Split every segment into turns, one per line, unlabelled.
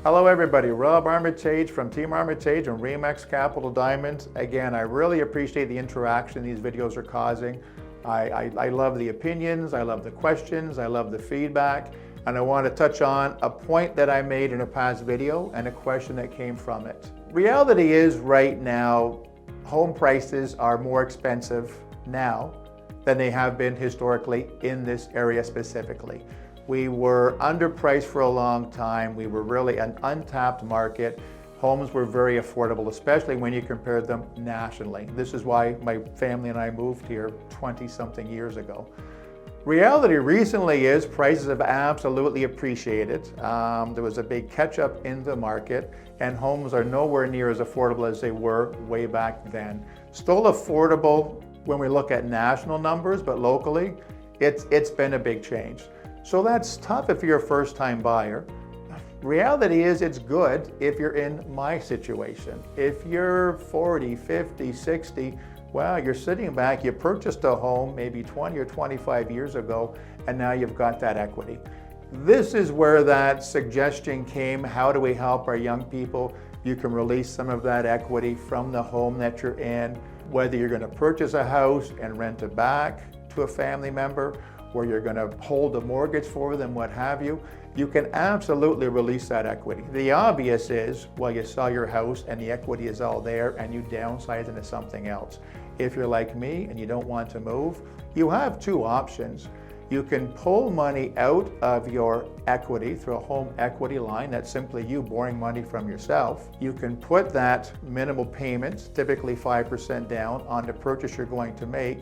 Hello everybody, Rob Armitage from Team Armitage and REMAX Capital Diamonds. Again, I really appreciate the interaction these videos are causing. I love the opinions, I love the questions, I love the feedback, and I want to touch on a point that I made in a past video and a question that came from it. Reality is right now, home prices are more expensive now than they have been historically in this area specifically. We were underpriced for a long time. We were really an untapped market. Homes were very affordable, especially when you compare them nationally. This is why my family and I moved here 20-something years ago. Reality recently is prices have absolutely appreciated. There was a big catch-up in the market, and homes are nowhere near as affordable as they were way back then. Still affordable when we look at national numbers, but locally, it's been a big change. So that's tough if you're a first-time buyer. Reality is it's good if you're in my situation. If you're 40, 50, 60, well, you're sitting back, you purchased a home maybe 20 or 25 years ago, and now you've got that equity. This is where that suggestion came. How do we help our young people? You can release some of that equity from the home that you're in, whether you're going to purchase a house and rent it back to a family member, or you're going to hold a mortgage for them, what have you. You can absolutely release that equity. The obvious is, well, you sell your house and the equity is all there and you downsize into something else. If you're like me and you don't want to move, you have two options. You can pull money out of your equity through a home equity line. That's simply you borrowing money from yourself. You can put that minimal payment, typically 5% down, on the purchase you're going to make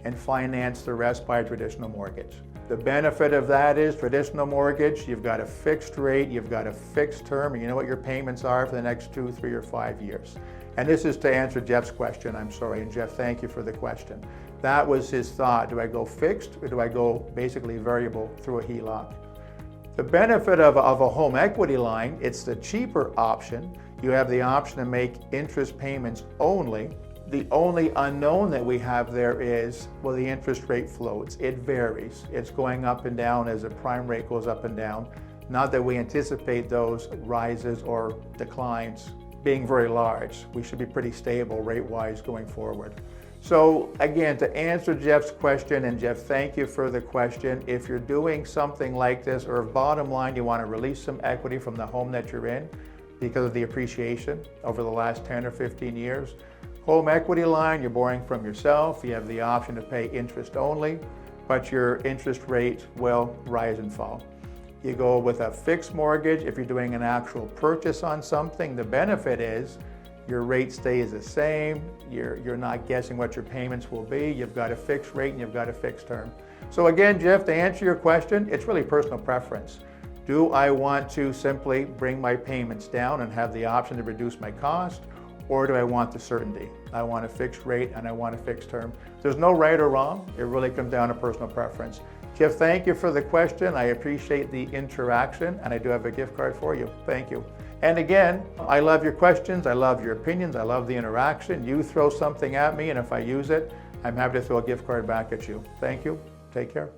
and finance the rest by a traditional mortgage. The benefit of that is traditional mortgage, you've got a fixed rate, you've got a fixed term, and you know what your payments are for the next 2, 3, or 5 years. And this is to answer Jeff's question, I'm sorry, and Jeff, thank you for the question. That was his thought. Do I go fixed or do I go basically variable through a HELOC? The benefit of a home equity line, it's the cheaper option. You have the option to make interest payments only. The only unknown that we have there is, well, the interest rate floats. It varies. It's going up and down as the prime rate goes up and down. Not that we anticipate those rises or declines being very large. We should be pretty stable rate-wise going forward. So again, to answer Jeff's question, and Jeff, thank you for the question, if you're doing something like this, or bottom line, you want to release some equity from the home that you're in because of the appreciation over the last 10 or 15 years, home equity line, you're borrowing from yourself. You have the option to pay interest only, but your interest rate will rise and fall. You go with a fixed mortgage. If you're doing an actual purchase on something, the benefit is your rate stays the same. You're not guessing what your payments will be. You've got a fixed rate and you've got a fixed term. So again, Jeff, to answer your question, it's really personal preference. Do I want to simply bring my payments down and have the option to reduce my cost? Or do I want the certainty? I want a fixed rate and I want a fixed term. There's no right or wrong. It really comes down to personal preference. Jeff, thank you for the question. I appreciate the interaction, and I do have a gift card for you. Thank you. And again, I love your questions. I love your opinions. I love the interaction. You throw something at me, and if I use it, I'm happy to throw a gift card back at you. Thank you. Take care.